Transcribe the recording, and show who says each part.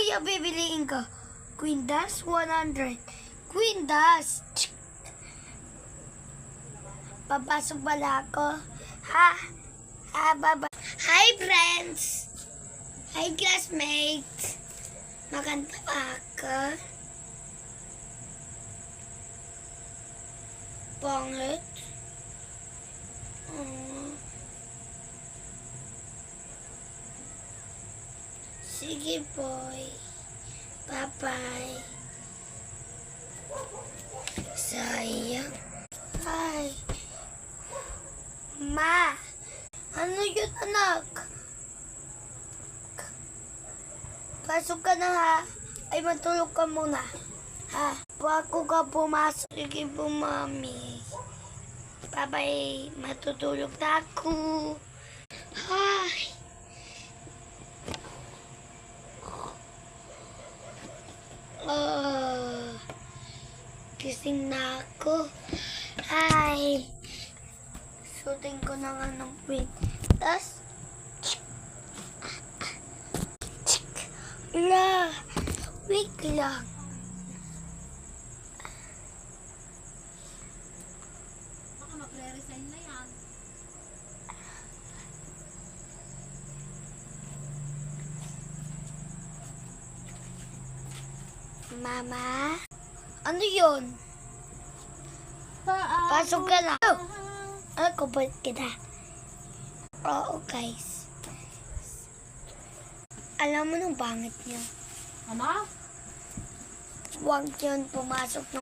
Speaker 1: kaya bibiliin ko? Quindas, 100. Quindas! Papasok pala ako. Ha? Baba. Hi, friends! Hi, classmates! Maganda ba ako? Pangit? Sige, boy. Bye-bye. Sayang. Ay. Ma. Ano yun, anak? Pasok ka na, ha? Ay, matulog ka muna. Ha? Bago ka pumasok. Sige po, mami. Bye-bye. Matutulog na ako. Ay. Gising na ako. Ay. Suotin ko na nga ng kwintas. Wait lang.
Speaker 2: Baka mag-re-resign na yan.
Speaker 1: Mama? Ano yun? Pasok ka na. Ano, kubot kita. Oo, guys. Alam mo nung pangit niya.
Speaker 2: Ano?
Speaker 1: Huwag yun pumasok